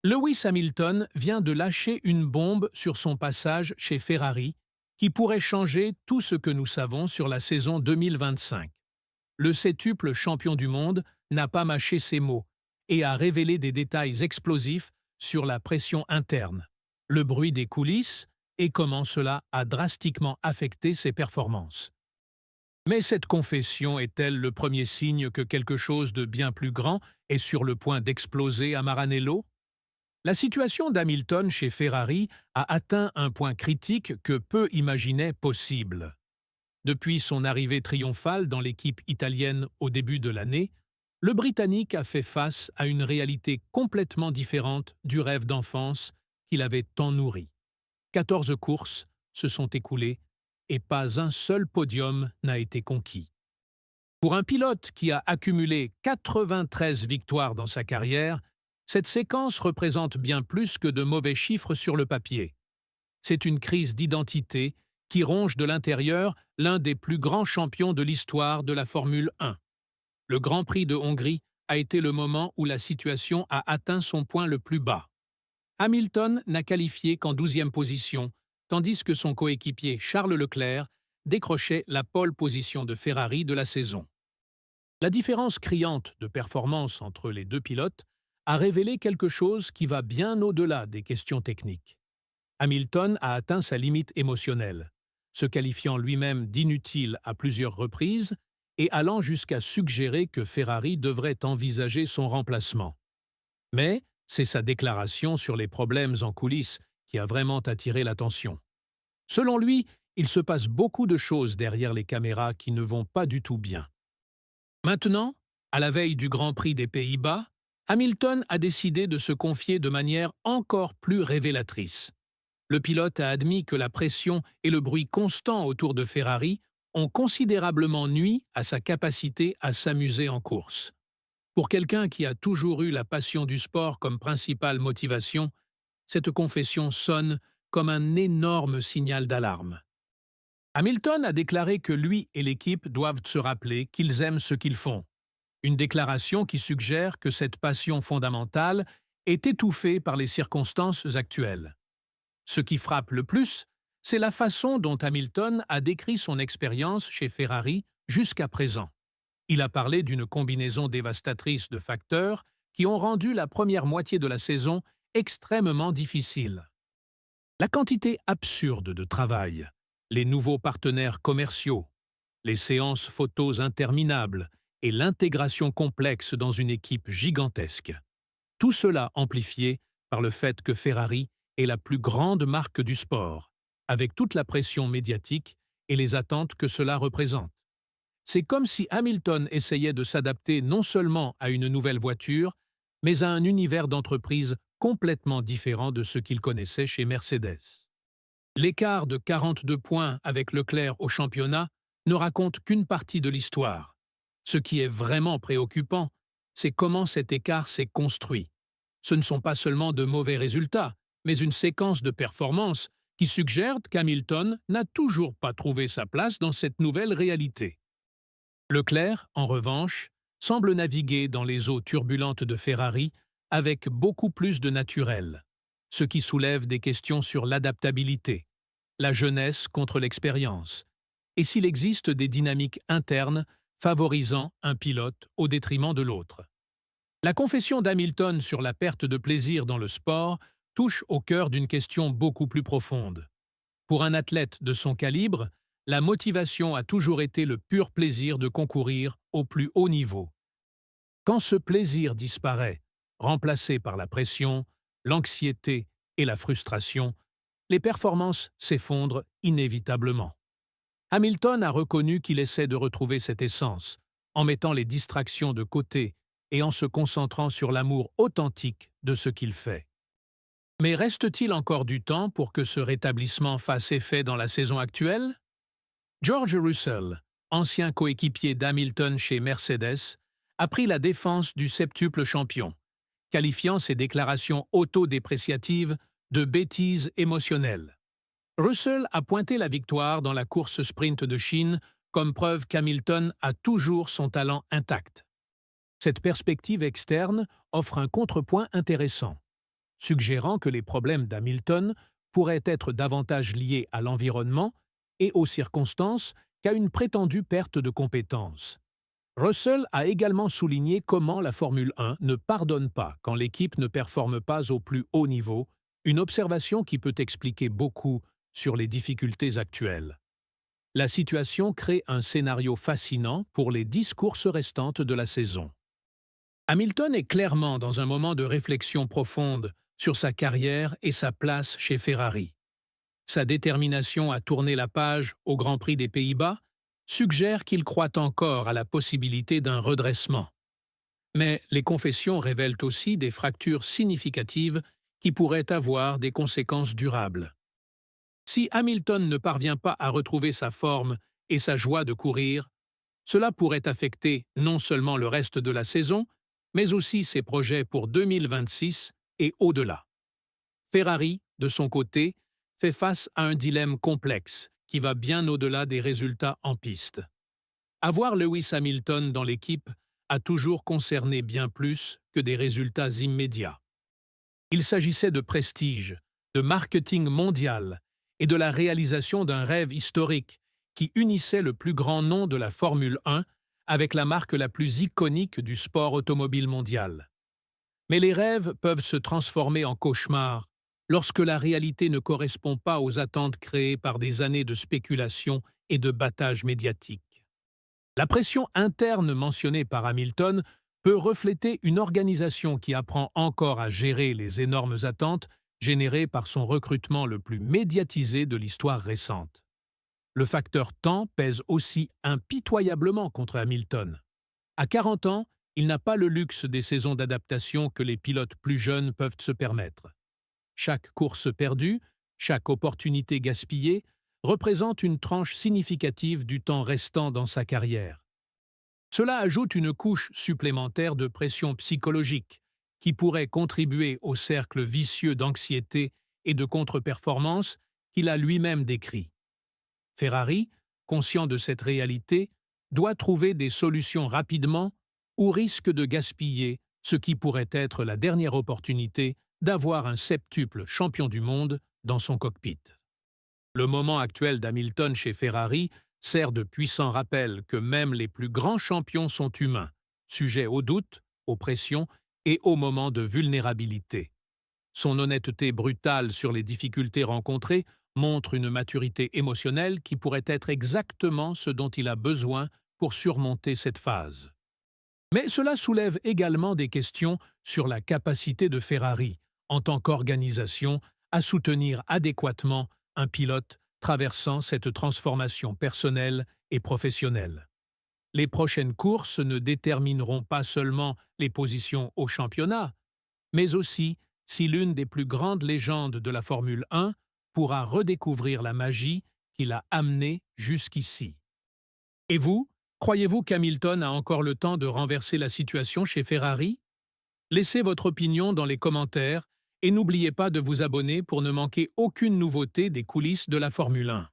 Lewis Hamilton vient de lâcher une bombe sur son passage chez Ferrari qui pourrait changer tout ce que nous savons sur la saison 2025. Le septuple champion du monde n'a pas mâché ses mots et a révélé des détails explosifs sur la pression interne, le bruit des coulisses et comment cela a drastiquement affecté ses performances. Mais cette confession est-elle le premier signe que quelque chose de bien plus grand est sur le point d'exploser à Maranello? La situation d'Hamilton chez Ferrari a atteint un point critique que peu imaginaient possible. Depuis son arrivée triomphale dans l'équipe italienne au début de l'année, le Britannique a fait face à une réalité complètement différente du rêve d'enfance qu'il avait tant nourri. 14 courses se sont écoulées et pas un seul podium n'a été conquis. Pour un pilote qui a accumulé 93 victoires dans sa carrière, cette séquence représente bien plus que de mauvais chiffres sur le papier. C'est une crise d'identité qui ronge de l'intérieur l'un des plus grands champions de l'histoire de la Formule 1. Le Grand Prix de Hongrie a été le moment où la situation a atteint son point le plus bas. Hamilton n'a qualifié qu'en 12e position, tandis que son coéquipier Charles Leclerc décrochait la pole position de Ferrari de la saison. La différence criante de performance entre les deux pilotes a révélé quelque chose qui va bien au-delà des questions techniques. Hamilton a atteint sa limite émotionnelle, se qualifiant lui-même d'inutile à plusieurs reprises et allant jusqu'à suggérer que Ferrari devrait envisager son remplacement. Mais c'est sa déclaration sur les problèmes en coulisses qui a vraiment attiré l'attention. Selon lui, il se passe beaucoup de choses derrière les caméras qui ne vont pas du tout bien. Maintenant, à la veille du Grand Prix des Pays-Bas, Hamilton a décidé de se confier de manière encore plus révélatrice. Le pilote a admis que la pression et le bruit constant autour de Ferrari ont considérablement nui à sa capacité à s'amuser en course. Pour quelqu'un qui a toujours eu la passion du sport comme principale motivation, cette confession sonne comme un énorme signal d'alarme. Hamilton a déclaré que lui et l'équipe doivent se rappeler qu'ils aiment ce qu'ils font. Une déclaration qui suggère que cette passion fondamentale est étouffée par les circonstances actuelles. Ce qui frappe le plus, c'est la façon dont Hamilton a décrit son expérience chez Ferrari jusqu'à présent. Il a parlé d'une combinaison dévastatrice de facteurs qui ont rendu la première moitié de la saison extrêmement difficile. La quantité absurde de travail, les nouveaux partenaires commerciaux, les séances photos interminables et l'intégration complexe dans une équipe gigantesque. Tout cela amplifié par le fait que Ferrari est la plus grande marque du sport, avec toute la pression médiatique et les attentes que cela représente. C'est comme si Hamilton essayait de s'adapter non seulement à une nouvelle voiture, mais à un univers d'entreprise complètement différent de ce qu'il connaissait chez Mercedes. L'écart de 42 points avec Leclerc au championnat ne raconte qu'une partie de l'histoire. Ce qui est vraiment préoccupant, c'est comment cet écart s'est construit. Ce ne sont pas seulement de mauvais résultats, mais une séquence de performances qui suggère qu'Hamilton n'a toujours pas trouvé sa place dans cette nouvelle réalité. Leclerc, en revanche, semble naviguer dans les eaux turbulentes de Ferrari avec beaucoup plus de naturel, ce qui soulève des questions sur l'adaptabilité, la jeunesse contre l'expérience, et s'il existe des dynamiques internes favorisant un pilote au détriment de l'autre. La confession d'Hamilton sur la perte de plaisir dans le sport touche au cœur d'une question beaucoup plus profonde. Pour un athlète de son calibre, la motivation a toujours été le pur plaisir de concourir au plus haut niveau. Quand ce plaisir disparaît, remplacé par la pression, l'anxiété et la frustration, les performances s'effondrent inévitablement. Hamilton a reconnu qu'il essaie de retrouver cette essence, en mettant les distractions de côté et en se concentrant sur l'amour authentique de ce qu'il fait. Mais reste-t-il encore du temps pour que ce rétablissement fasse effet dans la saison actuelle? George Russell, ancien coéquipier d'Hamilton chez Mercedes, a pris la défense du septuple champion, qualifiant ses déclarations autodépréciatives de bêtises émotionnelles. Russell a pointé la victoire dans la course sprint de Chine comme preuve qu'Hamilton a toujours son talent intact. Cette perspective externe offre un contrepoint intéressant. suggérant que les problèmes d'Hamilton pourraient être davantage liés à l'environnement et aux circonstances qu'à une prétendue perte de compétences. Russell a également souligné comment la Formule 1 ne pardonne pas quand l'équipe ne performe pas au plus haut niveau, une observation qui peut expliquer beaucoup sur les difficultés actuelles. La situation crée un scénario fascinant pour les 10 courses restantes de la saison. Hamilton est clairement dans un moment de réflexion profonde sur sa carrière et sa place chez Ferrari. Sa détermination à tourner la page au Grand Prix des Pays-Bas suggère qu'il croit encore à la possibilité d'un redressement. Mais les confessions révèlent aussi des fractures significatives qui pourraient avoir des conséquences durables. Si Hamilton ne parvient pas à retrouver sa forme et sa joie de courir, cela pourrait affecter non seulement le reste de la saison, mais aussi ses projets pour 2026 et au-delà. Ferrari, de son côté, fait face à un dilemme complexe qui va bien au-delà des résultats en piste. Avoir Lewis Hamilton dans l'équipe a toujours concerné bien plus que des résultats immédiats. Il s'agissait de prestige, de marketing mondial et de la réalisation d'un rêve historique qui unissait le plus grand nom de la Formule 1 avec la marque la plus iconique du sport automobile mondial. Mais les rêves peuvent se transformer en cauchemars lorsque la réalité ne correspond pas aux attentes créées par des années de spéculation et de battage médiatique. La pression interne mentionnée par Hamilton peut refléter une organisation qui apprend encore à gérer les énormes attentes générées par son recrutement le plus médiatisé de l'histoire récente. Le facteur temps pèse aussi impitoyablement contre Hamilton. À 40 ans, il n'a pas le luxe des saisons d'adaptation que les pilotes plus jeunes peuvent se permettre. Chaque course perdue, chaque opportunité gaspillée, représente une tranche significative du temps restant dans sa carrière. Cela ajoute une couche supplémentaire de pression psychologique qui pourrait contribuer au cercle vicieux d'anxiété et de contre-performance qu'il a lui-même décrit. Ferrari, conscient de cette réalité, doit trouver des solutions rapidement ou risque de gaspiller ce qui pourrait être la dernière opportunité d'avoir un septuple champion du monde dans son cockpit. Le moment actuel d'Hamilton chez Ferrari sert de puissant rappel que même les plus grands champions sont humains, sujets aux doutes, aux pressions et aux moments de vulnérabilité. Son honnêteté brutale sur les difficultés rencontrées montre une maturité émotionnelle qui pourrait être exactement ce dont il a besoin pour surmonter cette phase. Mais cela soulève également des questions sur la capacité de Ferrari, en tant qu'organisation, à soutenir adéquatement un pilote traversant cette transformation personnelle et professionnelle. Les prochaines courses ne détermineront pas seulement les positions au championnat, mais aussi si l'une des plus grandes légendes de la Formule 1 pourra redécouvrir la magie qui l'a amené jusqu'ici. Et vous, croyez-vous qu'Hamilton a encore le temps de renverser la situation chez Ferrari? Laissez votre opinion dans les commentaires et n'oubliez pas de vous abonner pour ne manquer aucune nouveauté des coulisses de la Formule 1.